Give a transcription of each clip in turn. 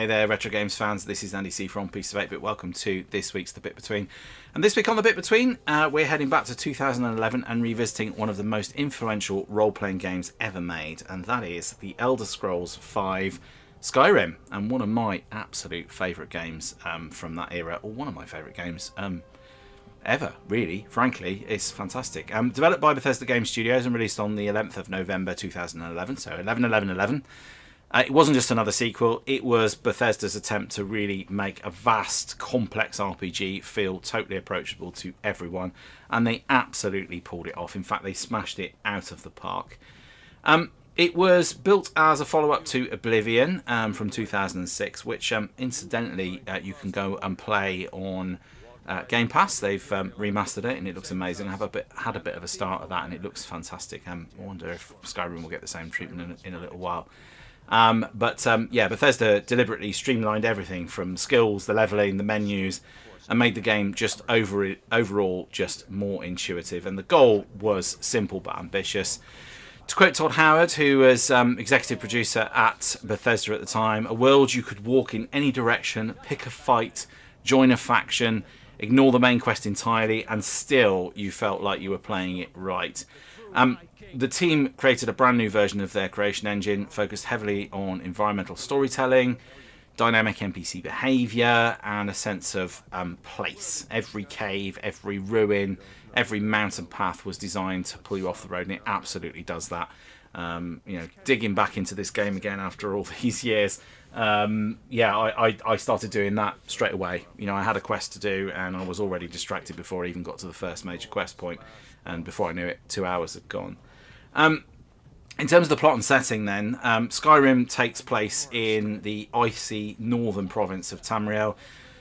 Hey there, retro games fans. This is Andy C from Piece of 8-Bit. Welcome to this week's The Bit Between. And this week on The Bit Between, we're heading back to 2011 and revisiting one of the most influential role-playing games ever made, and that is The Elder Scrolls V Skyrim, and one of my absolute favourite games from that era, or one of my favourite games ever, really. Frankly, it's fantastic. Developed by Bethesda Game Studios and released on the 11th of November 2011, so 11/11/11. It wasn't just another sequel, it was Bethesda's attempt to really make a vast, complex RPG feel totally approachable to everyone, and they absolutely pulled it off. In fact, they smashed it out of the park. It was built as a follow-up to Oblivion from 2006, which incidentally you can go and play on Game Pass. They've remastered it and it looks amazing. I had a bit of a start of that and it looks fantastic. I wonder if Skyrim will get the same treatment in a little while. Yeah, Bethesda deliberately streamlined everything from skills, the leveling, the menus, and made the game just overall just more intuitive. And the goal was simple but ambitious. To quote Todd Howard, who was executive producer at Bethesda at the time, a world you could walk in any direction, pick a fight, join a faction, ignore the main quest entirely, and still you felt like you were playing it right. The team created a brand new version of their creation engine, focused heavily on environmental storytelling, dynamic NPC behaviour, and a sense of place. Every cave, every ruin, every mountain path was designed to pull you off the road, and it absolutely does that. Digging back into this game again after all these years, I started doing that straight away. I had a quest to do, and I was already distracted before I even got to the first major quest point, and before I knew it, 2 hours had gone. In terms of the plot and setting then, Skyrim takes place in the icy northern province of Tamriel.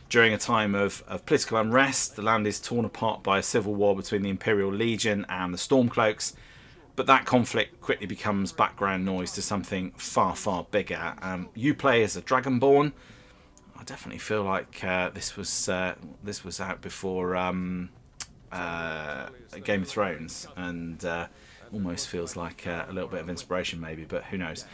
During a time of political unrest, the land is torn apart by a civil war between the Imperial Legion and the Stormcloaks, but that conflict quickly becomes background noise to something far, far bigger. You play as a Dragonborn. I definitely feel like this was out before Game of Thrones, and almost feels like a little bit of inspiration maybe, but who knows.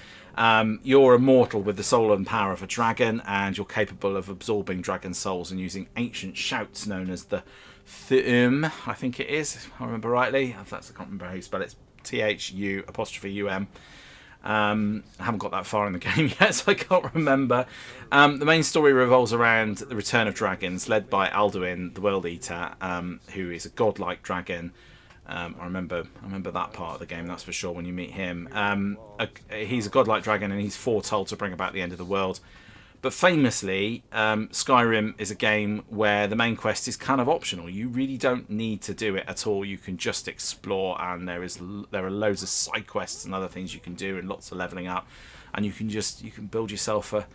You're immortal with the soul and power of a dragon, and you're capable of absorbing dragon souls and using ancient shouts known as the Thu'um, I think it is, if I remember rightly. I can't remember how you spell it. It's THU''UM. I haven't got that far in the game yet, so I can't remember. The main story revolves around the return of dragons, led by Alduin, the World Eater, who is a godlike dragon. I remember that part of the game, that's for sure, when you meet him. He's a godlike dragon and he's foretold to bring about the end of the world. But famously, Skyrim is a game where the main quest is kind of optional. You really don't need to do it at all. You can just explore, and there are loads of side quests and other things you can do, and lots of leveling up. And you can build yourself a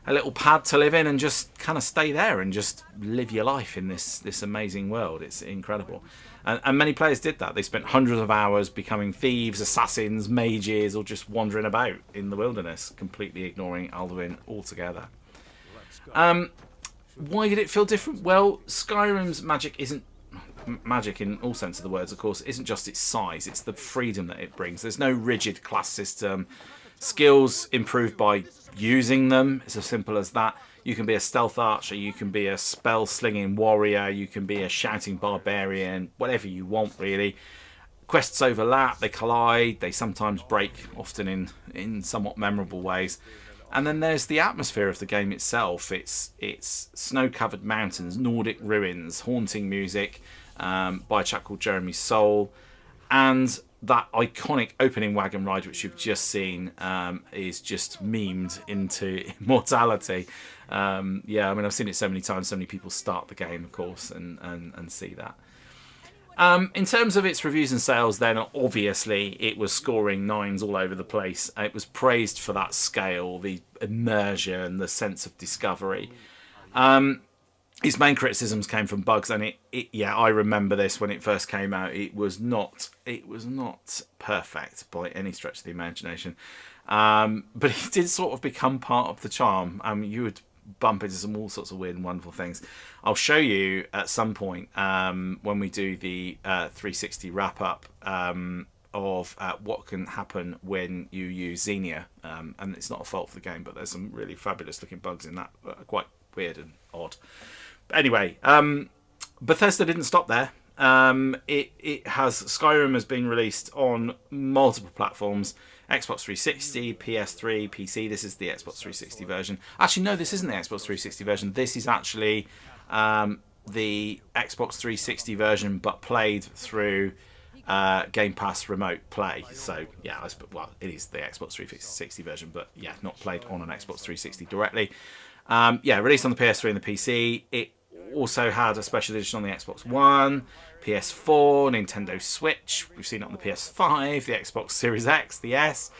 little pad to live in and just kind of stay there and just live your life in this amazing world. It's incredible. And many players did that. They spent hundreds of hours becoming thieves, assassins, mages, or just wandering about in the wilderness, completely ignoring Alduin altogether. Why did it feel different? Well, Skyrim's magic isn't magic in all sense of the words, of course. It isn't just its size, it's the freedom that it brings. There's no rigid class system. Skills improve by using them. It's as simple as that. You can be a stealth archer, you can be a spell slinging warrior, you can be a shouting barbarian, whatever you want really. Quests overlap, they collide, they sometimes break, often in somewhat memorable ways. And then there's the atmosphere of the game itself. It's snow-covered mountains, Nordic ruins, haunting music by a chap called Jeremy Soule, and that iconic opening wagon ride which you've just seen is just memed into immortality. I've seen it so many times. So many people start the game, of course, and see that. In terms of its reviews and sales, then obviously it was scoring 9s all over the place. It was praised for that scale, the immersion, the sense of discovery. Its main criticisms came from bugs, and I remember this when it first came out. It was not perfect by any stretch of the imagination, but it did sort of become part of the charm. You would bump into some all sorts of weird and wonderful things. I'll show you at some point when we do the 360 wrap up of what can happen when you use Xenia. And it's not a fault for the game, but there's some really fabulous looking bugs in that that are quite weird and odd. But anyway, Bethesda didn't stop there. Skyrim has been released on multiple platforms: Xbox 360, PS3, PC. This is the Xbox 360 version. Actually, no, this isn't the Xbox 360 version. This is actually the Xbox 360 version, but played through Game Pass Remote Play. So yeah, it is the Xbox 360 version, but yeah, not played on an Xbox 360 directly. Released on the PS3 and the PC. It also had a special edition on the Xbox One, PS4, Nintendo Switch. We've seen it on the PS5, the Xbox Series X, the S.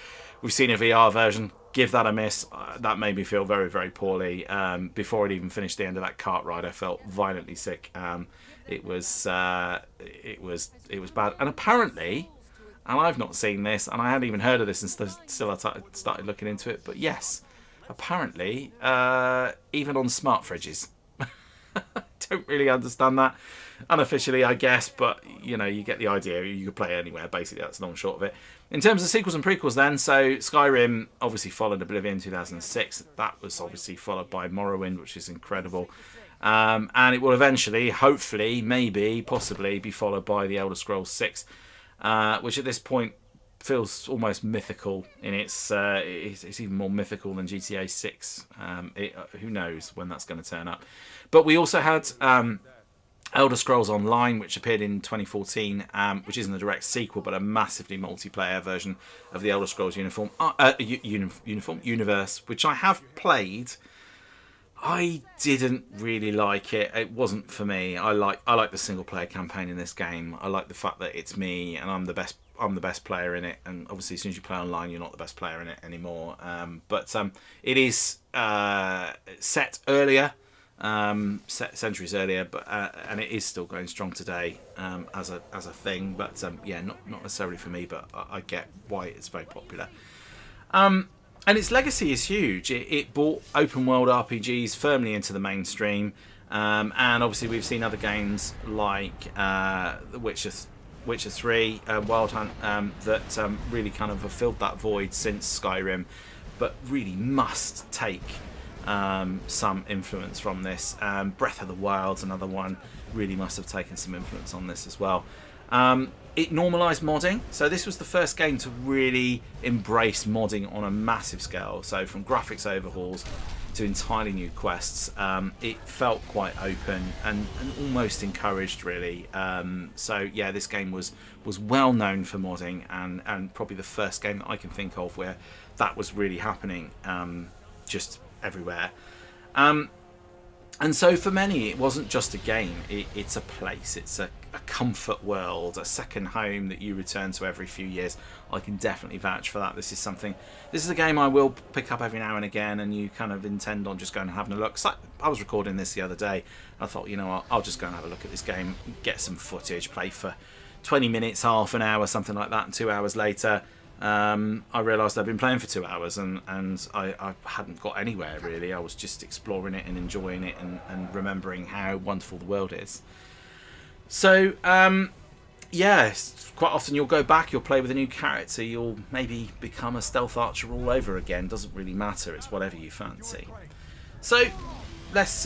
We've seen a VR version. Give that a miss. That made me feel very, very poorly. Before I'd even finished the end of that cart ride, I felt violently sick. It was bad. And apparently, and I've not seen this, and I hadn't even heard of this, and still I started looking into it. But yes, apparently, even on smart fridges. Don't really understand that. Unofficially, I guess, but you get the idea. You could play anywhere. Basically, that's the long and short of it. In terms of sequels and prequels, then, so Skyrim obviously followed Oblivion in 2006. That was obviously followed by Morrowind, which is incredible. And it will eventually, hopefully, maybe, possibly, be followed by the Elder Scrolls 6, which at this point feels almost mythical in it's even more mythical than GTA 6. Who knows when that's going to turn up. But we also had Elder Scrolls Online, which appeared in 2014, which isn't a direct sequel, but a massively multiplayer version of the Elder Scrolls universe, which I have played. I didn't really like it. It wasn't for me. I like the single player campaign in this game. I like the fact that it's me and I'm the best player in it. And obviously, as soon as you play online, you're not the best player in it anymore. But it is set earlier. Set centuries earlier, but and it is still going strong today as a thing. But not necessarily for me, but I get why it's very popular. And its legacy is huge. It brought open world RPGs firmly into the mainstream, and obviously we've seen other games like The Witcher 3, Wild Hunt, that really kind of have filled that void since Skyrim, but really must take some influence from this. Breath of the Wild's another one, really must have taken some influence on this as well. It normalised modding, so this was the first game to really embrace modding on a massive scale. So from graphics overhauls to entirely new quests, it felt quite open and almost encouraged, really. So yeah, this game was well known for modding, and probably the first game that I can think of where that was really happening, just everywhere. And so for many, it wasn't just a game, it's a place, it's a comfort world, a second home that you return to every few years. I can definitely vouch for that. This is a game I will pick up every now and again, and you kind of intend on just going and having a look. So I was recording this the other day. I thought, I'll just go and have a look at this game, get some footage, play for 20 minutes, half an hour, something like that, and 2 hours later, I realised I'd been playing for 2 hours and I hadn't got anywhere really. I was just exploring it and enjoying it and remembering how wonderful the world is. So quite often you'll go back, you'll play with a new character, you'll maybe become a stealth archer all over again. Doesn't really matter, it's whatever you fancy. So let's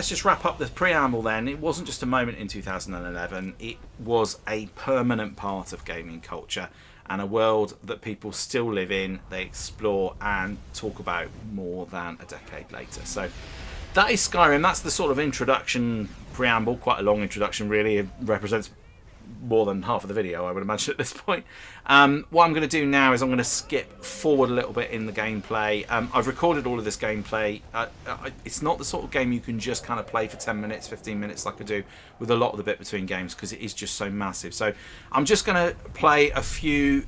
just wrap up the preamble then. It wasn't just a moment in 2011, it was a permanent part of gaming culture and a world that people still live in, they explore and talk about more than a decade later. So that is Skyrim. That's the sort of introduction preamble, quite a long introduction really. It represents more than half of the video, I would imagine, at this point. What I'm going to do now is I'm going to skip forward a little bit in the gameplay. I've recorded all of this gameplay. It's not the sort of game you can just kind of play for 10 minutes, 15 minutes like I do with a lot of the bit between games, because it is just so massive. So I'm just going to play a few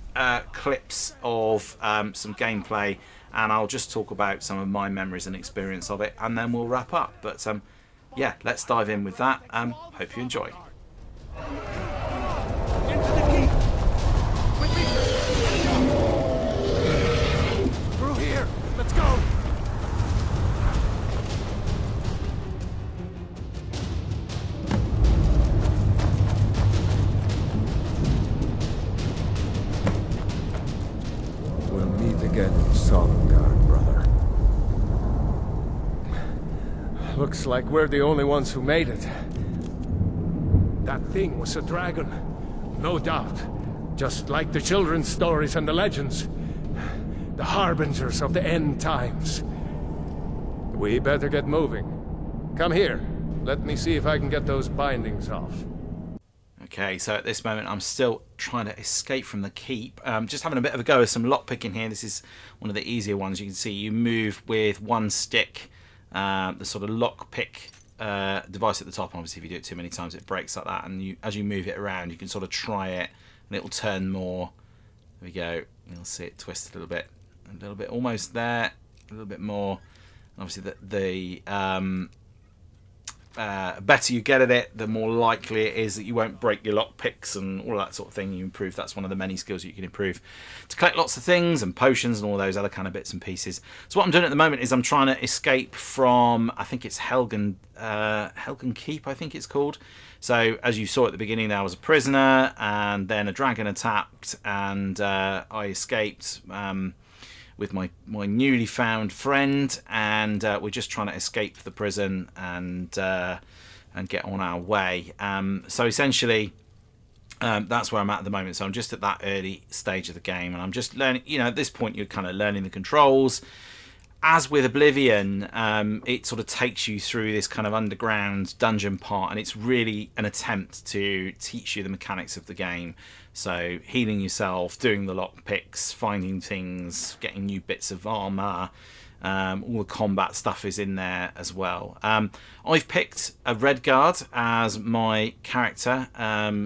clips of some gameplay, and I'll just talk about some of my memories and experience of it, and then we'll wrap up. But let's dive in with that. Hope you enjoy. Into the keep! Through here! Let's go! again in Sovngarde, brother. Looks like we're the only ones who made it. That thing was a dragon. No doubt. Just like the children's stories and the legends. The harbingers of the end times. We better get moving. Come here. Let me see if I can get those bindings off. Okay, so at this moment I'm still trying to escape from the keep. Just having a bit of a go with some lockpicking here. This is one of the easier ones. You can see you move with one stick, the sort of lockpick device at the top. Obviously, if you do it too many times, it breaks like that. And as you move it around, you can sort of try it, and it will turn more. There we go. You'll see it twist a little bit, almost there, a little bit more. And obviously, the better you get at it, the more likely it is that you won't break your lock picks and all that sort of thing. You improve. That's one of the many skills you can improve to collect lots of things and potions and all those other kind of bits and pieces. So what I'm doing at the moment is I'm trying to escape from, I think it's Helgen Keep, I think it's called. So as you saw at the beginning, there I was a prisoner, and then a dragon attacked, and I escaped with my newly found friend, and we're just trying to escape the prison and get on our way. So essentially, that's where I'm at the moment. So I'm just at that early stage of the game, and I'm just learning. You know, at this point, you're kind of learning the controls. As with Oblivion, it sort of takes you through this kind of underground dungeon part, and it's really an attempt to teach you the mechanics of the game. So healing yourself, doing the lockpicks, finding things, getting new bits of armor, all the combat stuff is in there as well. I've picked a Redguard as my character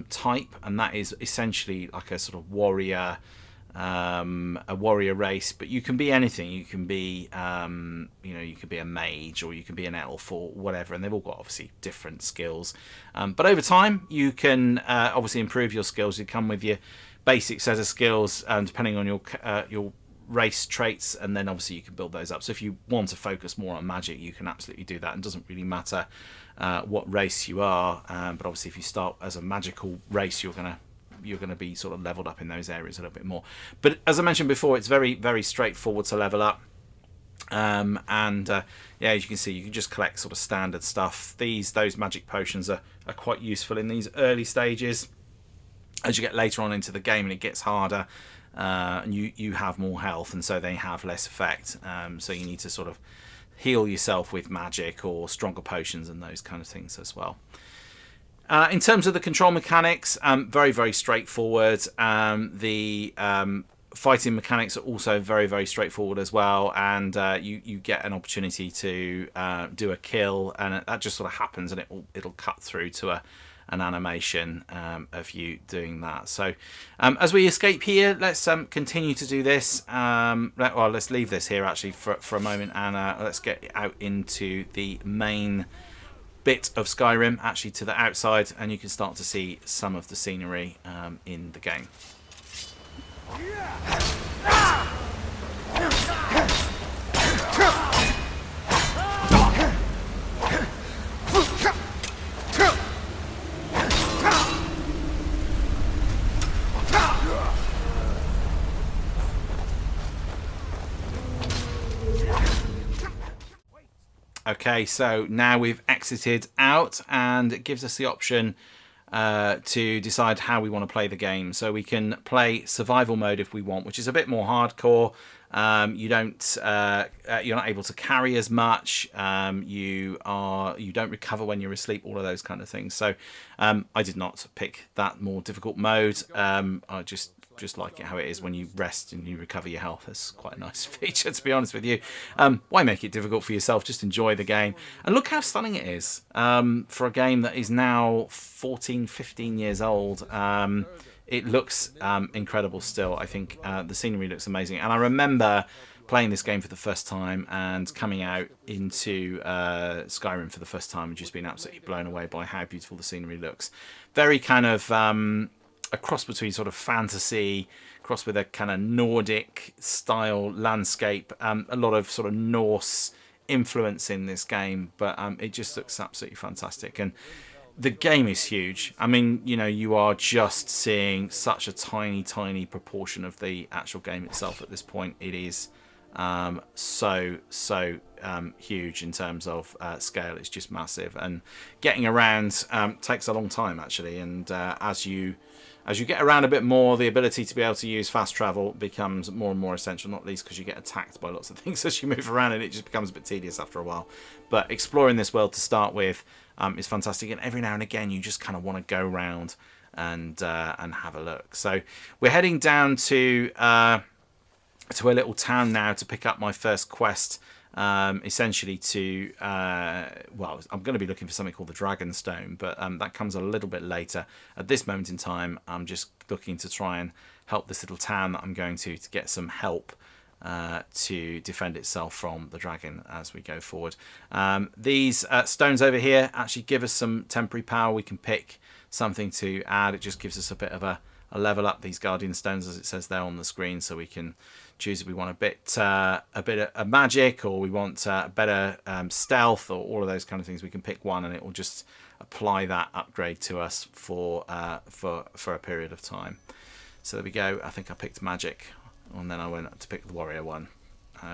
type, and that is essentially like a sort of warrior. A warrior race, but you can be anything. You can be, you could be a mage, or you can be an elf, or whatever, and they've all got obviously different skills. But over time, you can obviously improve your skills. You come with your basic set of skills, depending on your race traits, and then obviously you can build those up. So if you want to focus more on magic, you can absolutely do that. It doesn't really matter what race you are, but obviously if you start as a magical race, you're going to be sort of leveled up in those areas a little bit more. But as I mentioned before, it's very, very straightforward to level up. Yeah, as you can see, you can just collect sort of standard stuff. Those magic potions are quite useful in these early stages. As you get later on into the game and it gets harder, and you have more health, and so they have less effect. So you need to sort of heal yourself with magic or stronger potions and those kind of things as well. In terms of the control mechanics, very, very straightforward. The fighting mechanics are also very, very straightforward as well, and you get an opportunity to do a kill, and that just sort of happens, and it'll cut through to an animation of you doing that. So as we escape here, let's continue to do this. Let's leave this here actually for a moment, and let's get out into the main bit of Skyrim, actually to the outside, and you can start to see some of the scenery in the game. Okay, so now we've exited out, and it gives us the option to decide how we want to play the game. So we can play survival mode if we want, which is a bit more hardcore. You're not able to carry as much. You don't recover when you're asleep. All of those kind of things. So I did not pick that more difficult mode. I just like it how it is when you rest and you recover your health. It's quite a nice feature, to be honest with you. Why make it difficult for yourself? Just enjoy the game. And look how stunning it is for a game that is now 14, 15 years old. It looks incredible still. I think the scenery looks amazing. And I remember playing this game for the first time and coming out into Skyrim for the first time and just being absolutely blown away by how beautiful the scenery looks. Very kind of a cross between sort of fantasy, cross with a kind of Nordic style landscape, a lot of sort of Norse influence in this game, but it just looks absolutely fantastic. And the game is huge. I mean, you know, you are just seeing such a tiny proportion of the actual game itself at this point. It is so huge in terms of scale. It's just massive, and getting around takes a long time actually. And as you get around a bit more, the ability to be able to use fast travel becomes more and more essential, not least because you get attacked by lots of things as you move around, and it just becomes a bit tedious after a while. But exploring this world to start with is fantastic, and every now and again you just kind of want to go around and have a look. So we're heading down to a little town now to pick up my first quest, essentially to well, I'm going to be looking for something called the Dragonstone, but that comes a little bit later. At this moment in time, I'm just looking to try and help this little town that I'm going to get some help to defend itself from the dragon as we go forward. These stones over here actually give us some temporary power. We can pick something to add. It just gives us a bit of a level up, these guardian stones, as it says there on the screen, so we can choose if we want a bit of magic, or we want better stealth, or all of those kind of things. We can pick one and it will just apply that upgrade to us for a period of time. So there we go. I think I picked magic, and then I went to pick the warrior one.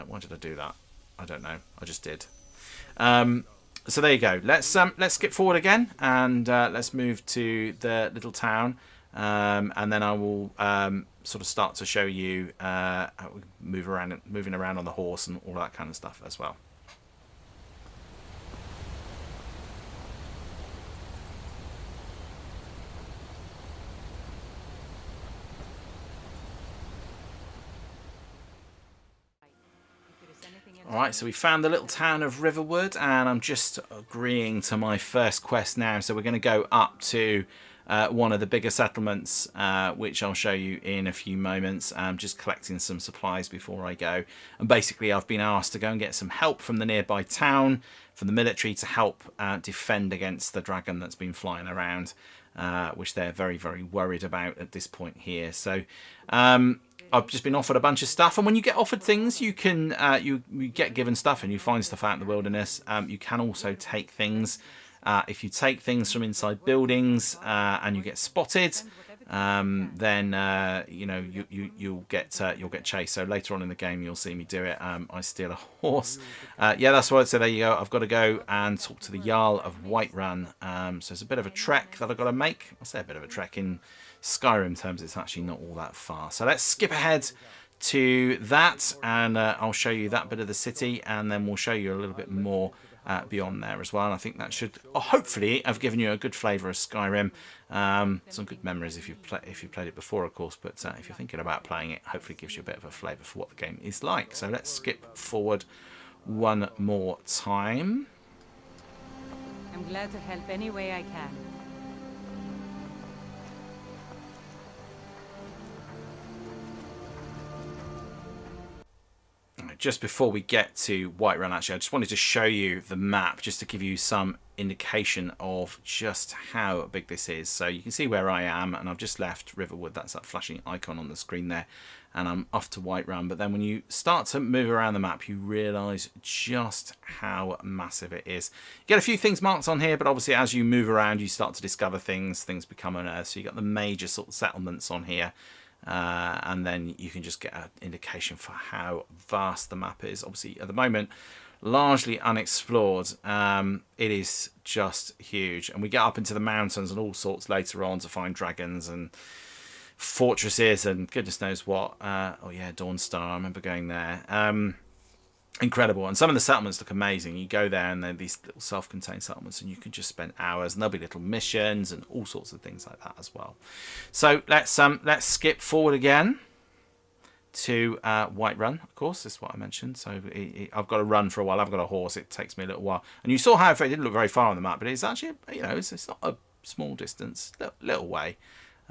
Why did I do that? I don't know. I just did. So there you go. Let's skip forward again, and let's move to the little town. And then I will sort of start to show you how we moving around on the horse and all that kind of stuff as well. Alright, so we found the little town of Riverwood, and I'm just agreeing to my first quest now. So we're going to go up to one of the bigger settlements, which I'll show you in a few moments. I'm just collecting some supplies before I go. And basically I've been asked to go and get some help from the nearby town, from the military, to help defend against the dragon that's been flying around, which they're very worried about at this point here. So I've just been offered a bunch of stuff, and when you get offered things, you can you get given stuff, and you find stuff out in the wilderness. You can also take things. If you take things from inside buildings and you get spotted, then you know you'll get chased. So later on in the game, you'll see me do it. I steal a horse. Yeah, that's right. So there you go. I've got to go and talk to the Jarl of Whiterun. So it's a bit of a trek that I've got to make. I say a bit of a trek. In Skyrim terms, it's actually not all that far. So let's skip ahead to that, and I'll show you that bit of the city, and then we'll show you a little bit more beyond there as well. And I think that should hopefully have given you a good flavour of Skyrim, some good memories if you've played it before, of course, but if you're thinking about playing it, hopefully it gives you a bit of a flavour for what the game is like. So let's skip forward one more time. I'm glad to help any way I can. Just before we get to Whiterun, actually, I just wanted to show you the map, just to give you some indication of just how big this is. So you can see where I am, and I've just left Riverwood. That's that flashing icon on the screen there, and I'm off to Whiterun. But then when you start to move around the map, you realise just how massive it is. You get a few things marked on here, but obviously as you move around, you start to discover things become unearthed. So you got the major sort of settlements on here. And then you can just get an indication for how vast the map is. Obviously, at the moment, largely unexplored. It is just huge. And we get up into the mountains and all sorts later on to find dragons and fortresses and goodness knows what. Oh yeah, Dawnstar, I remember going there. Incredible. And some of the settlements look amazing. You go there and they're these little self-contained settlements, and you can just spend hours, and there'll be little missions and all sorts of things like that as well. So let's skip forward again to Whiterun. Of course, this is what I mentioned. So I've got to run for a while. I've got a horse. It takes me a little while. And you saw how it didn't look very far on the map, but it's actually, you know, it's not a small distance, little way.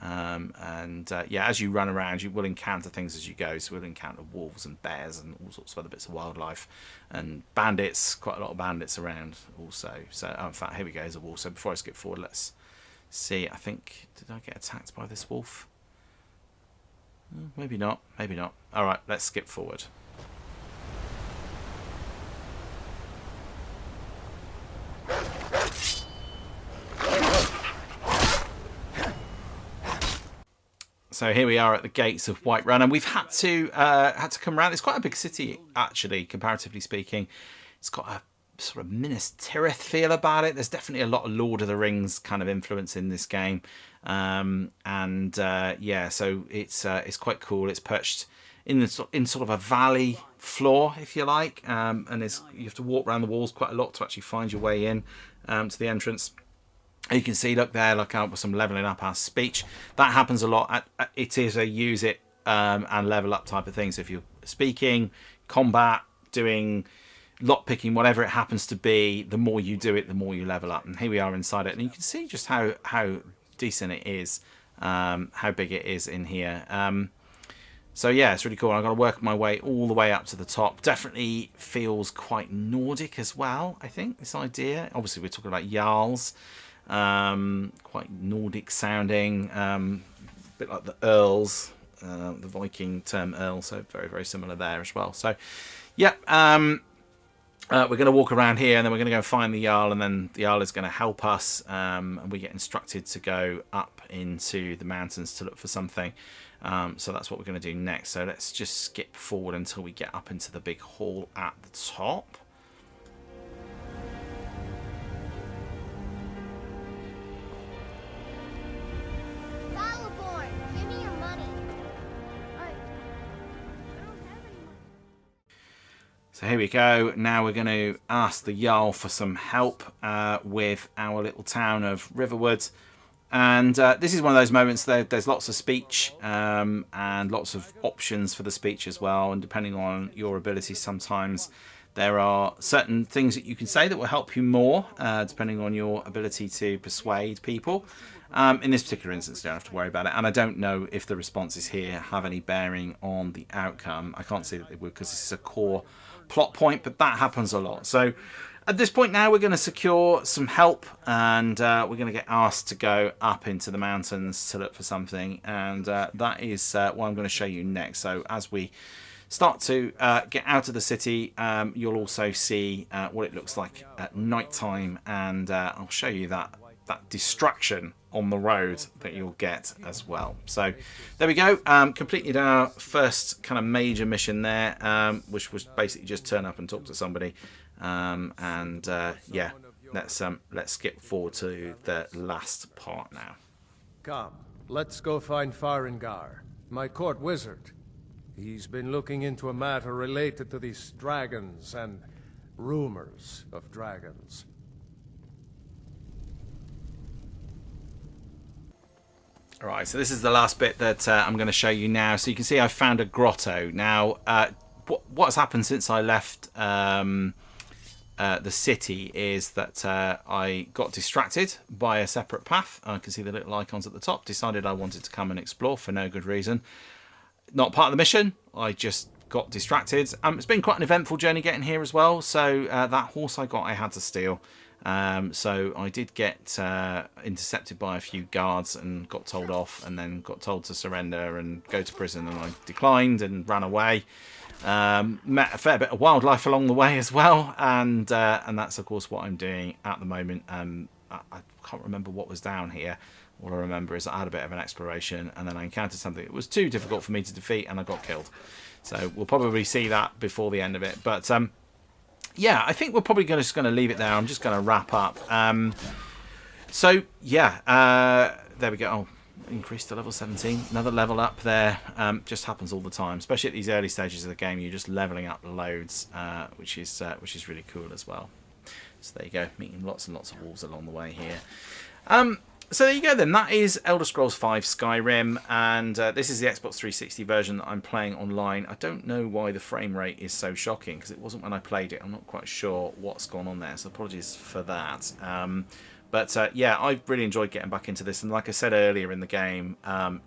Yeah, as you run around, you will encounter things as you go. So we'll encounter wolves and bears and all sorts of other bits of wildlife, and bandits. Quite a lot of bandits around also. So in fact, here we go. There's a wolf. So before I skip forward, let's see. I think, did I get attacked by this wolf? Maybe not. Maybe not. All right, let's skip forward. So here we are at the gates of Whiterun, and we've had to come around. It's quite a big city, actually, comparatively speaking. It's got a sort of Minas Tirith feel about it. There's definitely a lot of Lord of the Rings kind of influence in this game, yeah, so it's quite cool. It's perched in sort of a valley floor, if you like, and you have to walk around the walls quite a lot to actually find your way in to the entrance. You can see, look there, look out for some leveling up our speech. That happens a lot. It is a use it and level up type of thing. So if you're speaking, combat, doing lockpicking, whatever it happens to be, the more you do it, the more you level up. And here we are inside it, and you can see just how decent it is, how big it is in here. So yeah, it's really cool. I've got to work my way all the way up to the top. Definitely feels quite Nordic as well, I think, this idea. Obviously, we're talking about Jarls. Quite Nordic sounding, a bit like the Earls, the Viking term Earl, so very, very similar there as well. So, yeah, we're going to walk around here, and then we're going to go find the Jarl, and then the Jarl is going to help us, and we get instructed to go up into the mountains to look for something. So that's what we're going to do next. So let's just skip forward until we get up into the big hall at the top. Give me your money. I don't have any money. So here we go. Now we're going to ask the Jarl for some help with our little town of Riverwood. And this is one of those moments that there's lots of speech and lots of options for the speech as well. And depending on your ability, sometimes there are certain things that you can say that will help you more, depending on your ability to persuade people. In this particular instance, you don't have to worry about it. And I don't know if the responses here have any bearing on the outcome. I can't see that they would, because this is a core plot point, but that happens a lot. So at this point now, we're going to secure some help, and we're going to get asked to go up into the mountains to look for something. And that is what I'm going to show you next. So as we start to get out of the city, you'll also see what it looks like at night time, and I'll show you that distraction on the road that you'll get as well. So there we go. Completed our first kind of major mission there, which was basically just turn up and talk to somebody. Yeah, let's skip forward to the last part now. Come, let's go find Farengar, my court wizard. He's been looking into a matter related to these dragons and rumors of dragons. Alright, so this is the last bit that I'm going to show you now. So you can see I found a grotto. Now, what's happened since I left the city is that I got distracted by a separate path. I can see the little icons at the top. Decided I wanted to come and explore for no good reason. Not part of the mission. I just got distracted. It's been quite an eventful journey getting here as well. So that horse I got, I had to steal. So I did get intercepted by a few guards and got told off, and then got told to surrender and go to prison, and I declined and ran away. Met a fair bit of wildlife along the way as well, and that's of course what I'm doing at the moment. I can't remember what was down here. All I remember is I had a bit of an exploration, and then I encountered something that was too difficult for me to defeat, and I got killed. So we'll probably see that before the end of it. But yeah, I think we're probably just going to leave it there. I'm just going to wrap up. So yeah, there we go. Oh, increased to level 17. Another level up there. Just happens all the time, especially at these early stages of the game. You're just leveling up loads, which is really cool as well. So there you go, meeting lots and lots of wolves along the way here. So there you go then, that is Elder Scrolls V Skyrim, and this is the Xbox 360 version that I'm playing online. I don't know why the frame rate is so shocking, because it wasn't when I played it. I'm not quite sure what's gone on there, so apologies for that. But yeah, I've really enjoyed getting back into this, and like I said earlier in the game,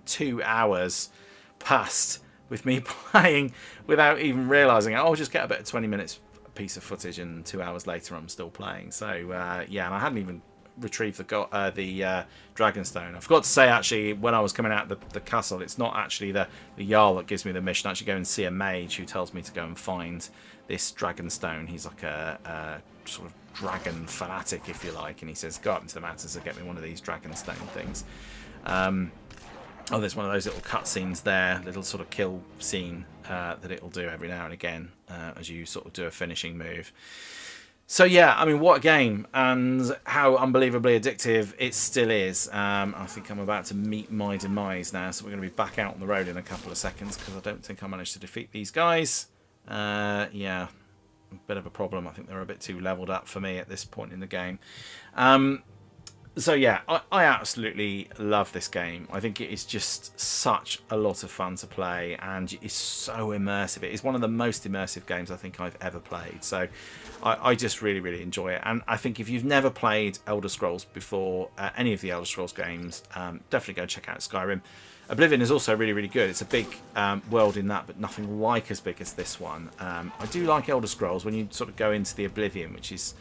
2 hours passed with me playing without even realising it. I'll just get about a 20 minutes piece of footage, and 2 hours later I'm still playing. So yeah, and I hadn't even retrieve the Dragonstone. I forgot to say, actually, when I was coming out the castle, it's not actually the Jarl that gives me the mission. I actually go and see a mage who tells me to go and find this Dragonstone. He's like a sort of dragon fanatic, if you like, and he says, go up into the mountains and get me one of these Dragonstone things. Oh, there's one of those little cutscenes there, little sort of kill scene that it'll do every now and again as you sort of do a finishing move. So yeah, I mean, what a game, and how unbelievably addictive it still is. I think I'm about to meet my demise now, so we're going to be back out on the road in a couple of seconds because I don't think I managed to defeat these guys. Yeah, a bit of a problem. I think they're a bit too leveled up for me at this point in the game. So yeah, I absolutely love this game. I think it is just such a lot of fun to play, and it's so immersive. It is one of the most immersive games I think I've ever played. So I just really, really enjoy it. And I think if you've never played Elder Scrolls before, any of the Elder Scrolls games, definitely go check out Skyrim. Oblivion is also really, really good. It's a big world in that, but nothing like as big as this one. I do like Elder Scrolls when you sort of go into the Oblivion, which is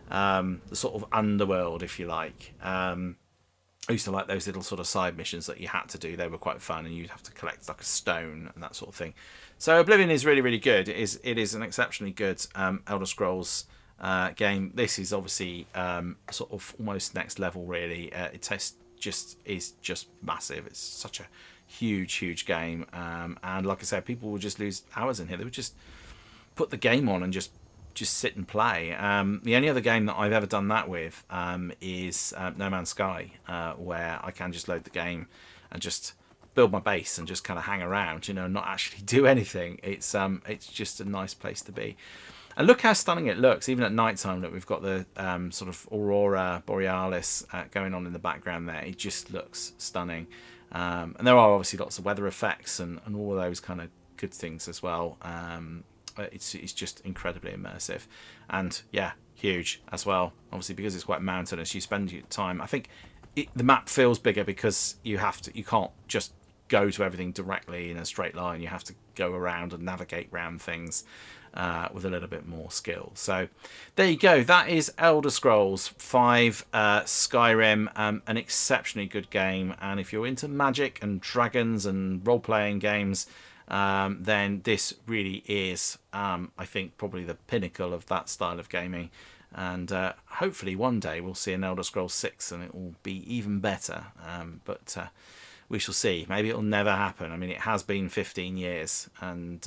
the sort of underworld, if you like. I used to like those little sort of side missions that you had to do. They were quite fun, and you'd have to collect like a stone and that sort of thing. So Oblivion is really, really good. It is an exceptionally good Elder Scrolls game. This is obviously sort of almost next level, really. It is just massive. It's such a huge game, and like I said, people will just lose hours in here. They would just put the game on and just sit and play. The only other game that I've ever done that with is No Man's Sky, where I can just load the game and just build my base and just kind of hang around, you know, and not actually do anything. It's just a nice place to be. And look how stunning it looks, even at night time. Look, we've got the sort of Aurora Borealis going on in the background there. It just looks stunning. And there are obviously lots of weather effects and all of those kind of good things as well. It's just incredibly immersive, and yeah, huge as well. Obviously, because it's quite mountainous, you spend your time. I think the map feels bigger because you can't just go to everything directly in a straight line. You have to go around and navigate around things with a little bit more skill. So there you go. That is Elder Scrolls 5 Skyrim, an exceptionally good game. And if you're into magic and dragons and role-playing games, then this really is, I think, probably the pinnacle of that style of gaming. And hopefully one day we'll see an Elder Scrolls 6 and it will be even better. But we shall see. Maybe it'll never happen. I mean, it has been 15 years, and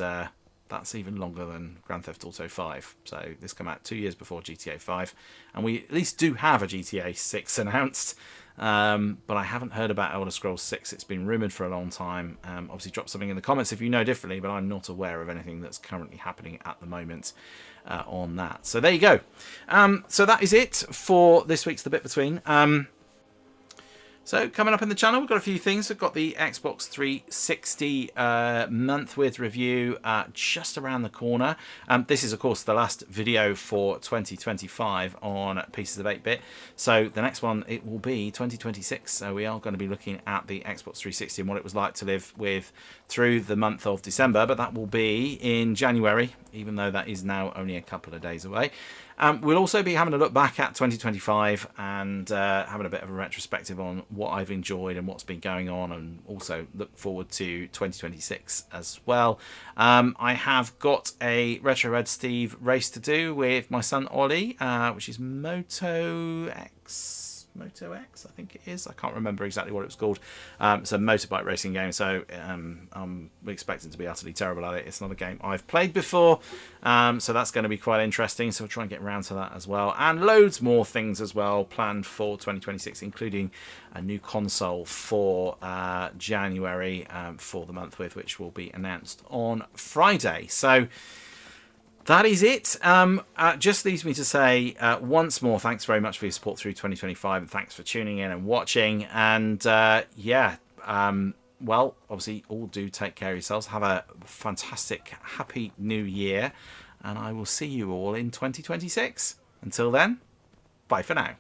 that's even longer than Grand Theft Auto 5. So this came out 2 years before GTA 5. And we at least do have a GTA 6 announced. But I haven't heard about Elder Scrolls 6. It's been rumoured for a long time. Obviously drop something in the comments if you know differently, but I'm not aware of anything that's currently happening at the moment on that. So there you go. So that is it for this week's The Bit Between. So coming up in the channel, we've got a few things. We've got the Xbox 360 month with review just around the corner. This is, of course, the last video for 2025 on Pieces of 8-Bit. So the next one, it will be 2026. So we are going to be looking at the Xbox 360 and what it was like to live with through the month of December. But that will be in January, even though that is now only a couple of days away. We'll also be having a look back at 2025 and having a bit of a retrospective on what I've enjoyed and what's been going on, and also look forward to 2026 as well. I have got a Retro Red Steve race to do with my son Ollie, which is Moto X, I think it is. I can't remember exactly what it was called. It's a motorbike racing game, so I'm expecting to be utterly terrible at it. It's not a game I've played before, so that's going to be quite interesting. So we'll try and get around to that as well, and loads more things as well planned for 2026, including a new console for January for the month with, which will be announced on Friday. So that is it. Just leaves me to say once more, thanks very much for your support through 2025, and thanks for tuning in and watching. And well, obviously, all do take care of yourselves. Have a fantastic, happy new year, and I will see you all in 2026. Until then, bye for now.